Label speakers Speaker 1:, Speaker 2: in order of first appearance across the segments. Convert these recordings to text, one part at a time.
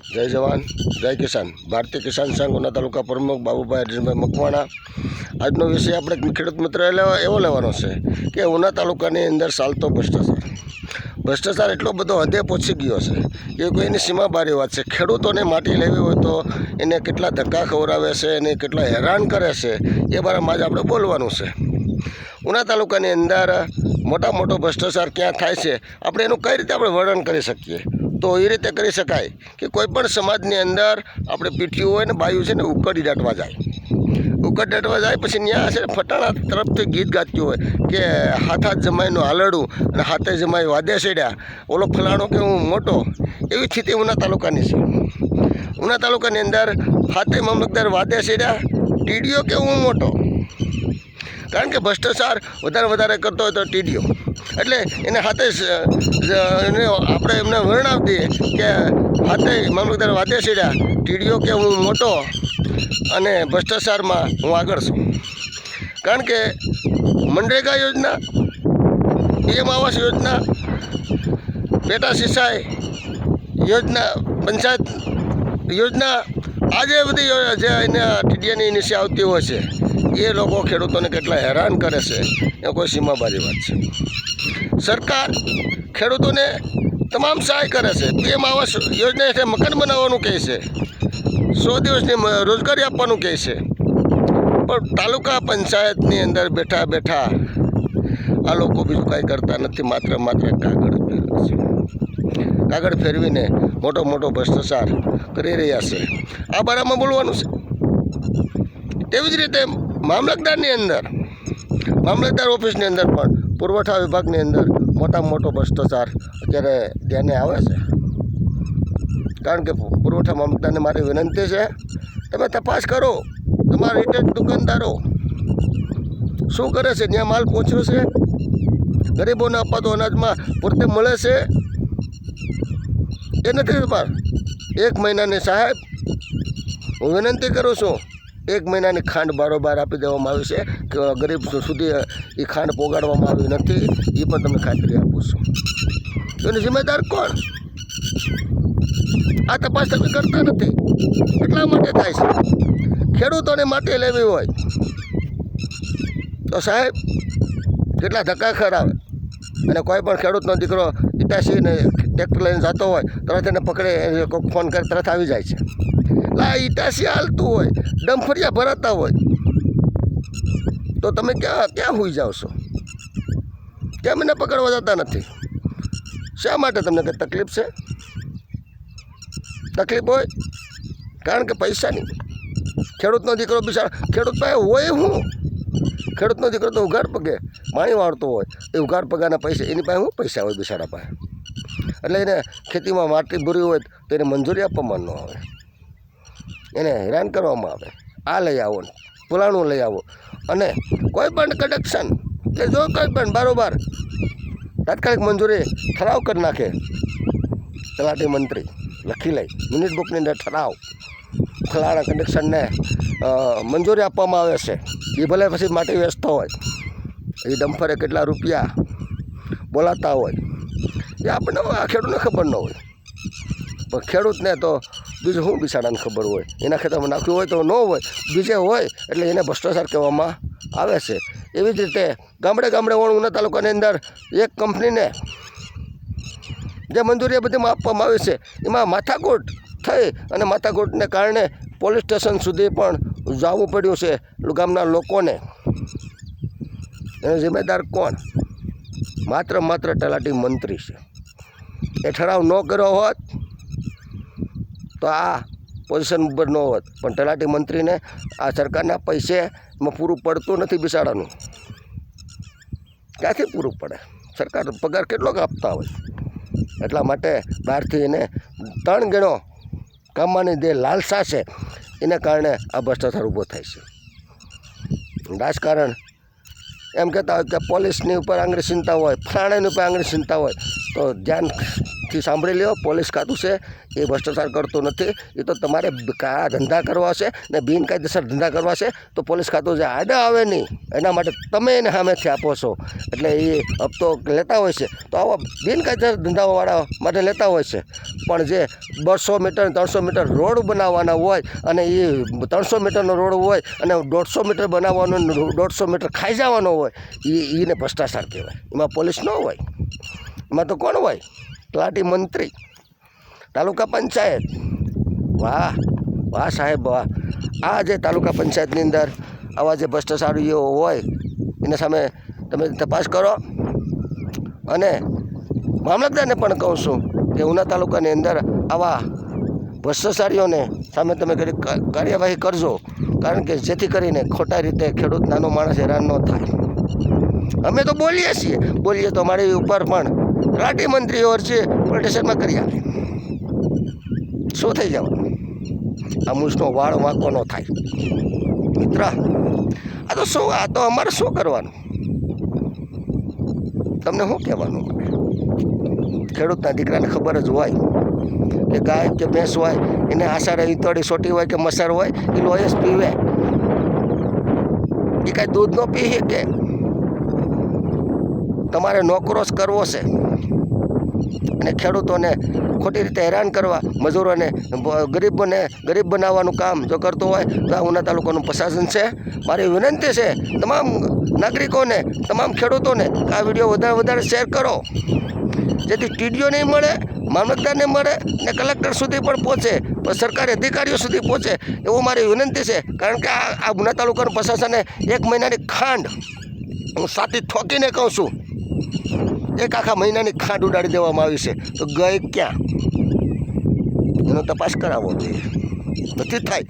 Speaker 1: જય જવાન જય કિસાન. ભારતીય કિસાન સંઘ ઉના તાલુકા પ્રમુખ બાબુભાઈ અર્જુનભાઈ મકવાણા. આજનો વિષય આપણે ખેડૂત મિત્ર એવો લેવાનો છે કે ઉના તાલુકાની અંદર ચાલતો ભ્રષ્ટાચાર એટલો બધો હદે પહોંચી ગયો છે કે કોઈની સીમાબારી વાત છે. ખેડૂતોને માટી લેવી હોય તો એને કેટલા ધક્કા ખવડાવે છે, એને કેટલા હેરાન કરે છે, એ બારામાં જ આપણે બોલવાનું છે. ઉના તાલુકાની અંદર મોટો ભ્રષ્ટાચાર ક્યાં થાય છે, આપણે એનું કઈ રીતે આપણે વર્ણન કરી શકીએ? તો એ રીતે કરી શકાય કે કોઈપણ સમાજની અંદર આપણે પીઠિયું હોય ને બાયું છે ને ઉકળી દાટવા જાય પછી ત્યાં છે ને ફટાણા તરફથી ગીત ગાતું હોય કે હાથ જમાઈનું હાલડું અને હાથે જમાઈ વાદે સેડ્યા, ઓલો ફલાણો કે હું મોટો. એવી સ્થિતિ ઉના તાલુકાની છે. ઉના તાલુકાની અંદર હાથે મામલતદાર વાદે સેડ્યા, ટીડીઓ કે હું મોટો. કારણ કે ભ્રષ્ટાચાર વધારે કરતો હોય તો ટીડીઓ, એટલે એને હાથે આપણે એમને વર્ણવી દઈએ કે હાથે મામલતદાર વાદે સેડ્યા, ટીડીઓ કે હું મોટો અને ભ્રષ્ટાચારમાં હું આગળ છું. કારણ કે મનરેગા યોજના, પીએમ આવાસ યોજના, પેટા સિંચાઈ યોજના, પંચાયત યોજના, આજે બધી જે એના ટીડીઓની નીચે આવતી હોય છે એ લોકો ખેડૂતોને કેટલા હેરાન કરે છે એ કોઈ સીમાબારી વાત છે. સરકાર ખેડૂતોને તમામ સહાય કરે છે. પીએમ આવાસ યોજના હેઠળ મકાન બનાવવાનું કહે છે, 100 દિવસની રોજગારી આપવાનું કહે છે, પણ તાલુકા પંચાયતની અંદર બેઠા આ લોકો બીજું કાંઈ કરતા નથી, માત્ર કાગળ ફેરવે છે. કાગળ ફેરવીને મોટો ભ્રષ્ટાચાર કરી રહ્યા છે. આ બારામાં બોલવાનું છે. તેવી જ રીતે મામલતદાર ઓફિસની અંદર પણ પુરવઠા વિભાગની અંદર મોટો ભ્રષ્ટાચાર અત્યારે ધ્યાને આવે છે. કારણ કે પુરવઠા મામલતદારને મારી વિનંતી છે, તમે તપાસ કરો, તમારા રિટેલ દુકાનદારો શું કરે છે, ત્યાં માલ પહોંચ્યો છે, ગરીબોને અપાતો અનાજમાં પૂરતે મળે છે, એ નથી તમારે. 1 મહિનાની સાહેબ હું વિનંતી કરું છું, 1 મહિનાની ખાંડ બારોબાર આપી દેવામાં આવી છે કે ગરીબ સુધી એ ખાંડ પોગાડવામાં આવી નથી, એ પણ તમને ખાતરી આપું છું. એની જિમ્મેદાર કોણ? આ તપાસ તમે કરતા નથી. એટલા માટે થાય છે. ખેડૂતોને માટે લેવી હોય તો સાહેબ કેટલા ધક્કા ખરાવે, અને કોઈ પણ ખેડૂતનો દીકરો ઇટાસીને ટ્રેક્ટર લઈને જતો હોય તરત એને પકડે, કોઈ ફોન કરે તરત આવી જાય છે. ઇટાસી હાલતું હોય, ડમફરિયા ભરાતા હોય તો તમે ક્યાં હોઈ જાઓ છો? કેમ એને પકડવા જતા નથી? શા માટે? તમને કંઈ તકલીફ છે? તકલીફ હોય કારણ કે પૈસાની. ખેડૂતનો દીકરો બિચારો, ખેડૂત પાસે હોય હું, ખેડૂતનો દીકરો તો ઉઘાડ પગે પાણી વાળતો હોય, એ ઉઘાડ પગાના પૈસા એની પાસે શું પૈસા હોય બિચારા પાસે? એટલે એને ખેતીમાં માટી ભરી હોય તો એને મંજૂરી આપવામાં ન આવે, એને હેરાન કરવામાં આવે. આ લઈ આવો, પુલાણું લઈ આવો, અને કોઈ પણ કનેક્શન કે જો કોઈ પણ બારોબાર તાત્કાલિક મંજૂરી ઠરાવ કરી નાખે. તલાટી મંત્રી લખી લે મિનિટ બુકની અંદર ઠરાવ, ફલાણા કનેક્શનને મંજૂરી આપવામાં આવે છે. એ ભલે પછી માટી વેચતો હોય, એ ડમ્ફરે કેટલા રૂપિયા બોલાતા હોય એ આપણને આ ખેડૂતને ખબર ન હોય, પણ ખેડૂતને તો બીજું શું બિચારાને ખબર હોય? એના ખેતરમાં નાખ્યું હોય તો ન હોય, બીજે હોય એટલે એને ભ્રષ્ટાચાર કહેવામાં આવે છે. એવી જ રીતે ગામડે ઉના તાલુકાની અંદર એક કંપનીને જે મંજૂરી બધીમાં આપવામાં આવી છે, એમાં માથાકૂટ થઈ અને માથાકૂટને કારણે પોલીસ સ્ટેશન સુધી પણ જવું પડ્યું છે ગામના લોકોને. એનો જિમ્મેદાર કોણ? માત્ર તલાટી મંત્રી છે. એ ઠરાવ ન કર્યો હોત તો આ પોઝિશન ઉપર ન હોત, પણ તલાટી મંત્રીને આ સરકારના પૈસેમાં પૂરું પડતું નથી બિચારાનું. ક્યાંથી પૂરું પડે? સરકાર પગાર કેટલોક આપતા હોય. એટલા માટે બહારથી એને 3 ગણો કમાવાની જે લાલસા છે એને કારણે આ ભ્રષ્ટાચાર ઊભો થાય છે. રાજકારણ એમ કહેતા હોય કે પોલીસની ઉપર આંગળી ચિંતા હોય, ફલાણાની ઉપર આંગળી ચિંતા હોય, તો ધ્યાન ધ્યાનથી સાંભળી લ્યો, પોલીસ ખાતું છે એ ભ્રષ્ટાચાર કરતું નથી. એ તો તમારે કાળા ધંધા કરવા છે ને બિનકાયદેસર ધંધા કરવા છે તો પોલીસ ખાતું જે આડા આવે નહીં એના માટે તમે એને સામેથી આપો છો. એટલે એ હપ્તો લેતા હોય છે તો આવા બિનકાયદેસર ધંધાવાળા માટે લેતા હોય છે. પણ જે 200 મીટર 300 મીટર રોડ બનાવવાના હોય અને એ 300 મીટરનો રોડ હોય અને 150 મીટર બનાવવાનો 150 મીટર ખાઈ જવાનો હોય એને ભ્રષ્ટાચાર કહેવાય. એમાં પોલીસ ન હોય, એમાં તો કોણ હોય? તલાટી મંત્રી, તાલુકા પંચાયત. વાહ વાહ સાહેબ વાહ. આ જે તાલુકા પંચાયતની અંદર આવા જે ભ્રષ્ટાચારીઓ હોય એના સામે તમે તપાસ કરો. અને મામલતદારને પણ કહું છું કે ઉના તાલુકાની અંદર આવા ભ્રષ્ટાચારીઓને સામે તમે કાર્યવાહી કરજો, કારણ કે જેથી કરીને ખોટા રીતે ખેડૂત નાનો માણસ હેરાન ન થાય. અમે તો બોલીએ છીએ, બોલીએ તો અમારી ઉપર પણ તલાટી મંત્રીઓ છે પોલીસ સ્ટેશનમાં કરી આવે. શું થઈ જવાનું? આ મૂછનો વાળ વાંકો ન થાય મિત્ર. આ તો શું, આ તો અમારે શું કરવાનું? તમને શું કહેવાનું? ખેડૂતના દીકરાને ખબર જ હોય કે ગાય કે ભેંસ હોય એને આસારે ઈતળી સોટી હોય કે મસર હોય એ લોહી જ પીવે. એ કાંઈ દૂધ ન પી શકે. તમારે નોકરો જ કરવો છે અને ખેડૂતોને ખોટી રીતે હેરાન કરવા, મજૂરોને ગરીબ બનાવવાનું કામ જો કરતો હોય તો આ ઉના તાલુકાનું પ્રશાસન છે. મારી વિનંતી છે તમામ નાગરિકોને, તમામ ખેડૂતોને આ વિડીયો વધારે શેર કરો, જેથી ટીડીઓને મળે, મામલતદારને મળે ને કલેક્ટર સુધી પણ પહોંચે, સરકારી અધિકારીઓ સુધી પહોંચે એવું મારી વિનંતી છે. કારણ કે આ ઉના તાલુકાનું પ્રશાસને 1 મહિનાની ખાંડ હું સાથી ઠોકીને કહું છું, 1 આખા મહિનાની ખાંડ ઉડાડી દેવામાં આવી છે તો ગઈ ક્યાં? એનો તપાસ કરાવવો જોઈએ. નથી થાય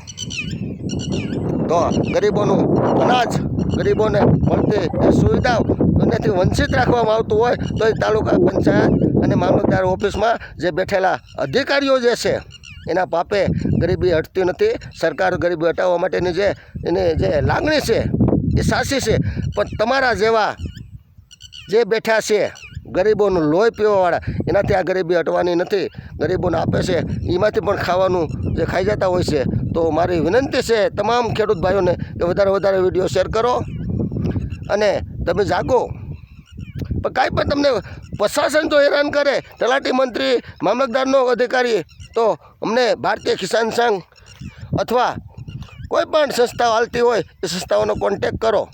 Speaker 1: તો ગરીબોનું અનાજ, ગરીબોને મળતી સુવિધાઓ એનાથી વંચિત રાખવામાં આવતું હોય તો એ તાલુકા પંચાયત અને મામલતદાર ઓફિસમાં જે બેઠેલા અધિકારીઓ જે છે એના પાપે ગરીબી હટતી નથી. સરકાર ગરીબી હટાવવા માટેની એની જે લાગણી છે એ સાચી છે, પણ તમારા જેવા જે બેઠા છે ગરીબોનું લોહી પીવાવાળા એનાથી આ ગરીબી હટવાની નથી. ગરીબોને આપે છે એમાંથી પણ ખાવાનું જે ખાઈ જતા હોય છે. તો મારી વિનંતી છે તમામ ખેડૂત ભાઈઓને કે વધારે વિડીયો શેર કરો અને તમે જાગો. પણ કાંઈ પણ તમને પ્રશાસન જો હેરાન કરે, તલાટી મંત્રી, મામલતદારનો અધિકારી, તો અમને ભારતીય કિસાન સંઘ અથવા કોઈ પણ સંસ્થાઓ હાલતી હોય એ સંસ્થાઓનો કોન્ટેક કરો.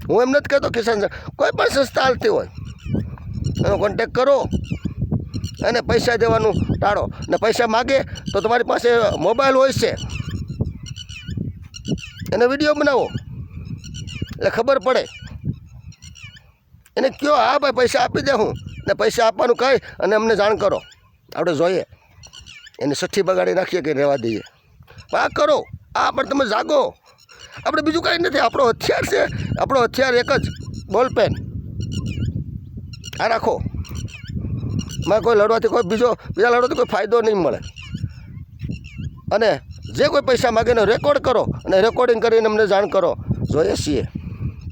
Speaker 1: હું એમ નથી કહેતો કિસાન સંઘ, કોઈ પણ સંસ્થા હાલતી હોય એનો કોન્ટેક કરો અને પૈસા દેવાનું ટાળો. ને પૈસા માગે તો તમારી પાસે મોબાઈલ હોય છે, એને વિડીયો બનાવો એટલે ખબર પડે. એને કહો હા ભાઈ પૈસા આપી દે હું, ને પૈસા આપવાનું કહી અને અમને જાણ કરો, આપણે જોઈએ. એની સઠ્ઠી બગાડી નાખીએ કે રહેવા દઈએ. આ કરો, આ પણ તમે જાગો. આપણે બીજું કાંઈ નથી, આપણો હથિયાર છે, આપણો હથિયાર એક જ બોલપેન. આ રાખો. માં કોઈ લડવાથી બીજા લડવાથી કોઈ ફાયદો નહીં મળે. અને જે કોઈ પૈસા માગે એને રેકોર્ડ કરો અને રેકોર્ડિંગ કરીને અમને જાણ કરો. જોઈએ છીએ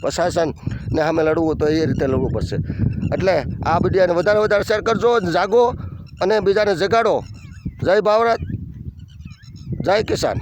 Speaker 1: પ્રશાસનને સામે લડવું તો એ રીતે લડવું પડશે. એટલે આ વિડીયોને વધારે શેર કરજો, જાગો અને બીજાને જગાડો. જય ભારત, જય કિસાન.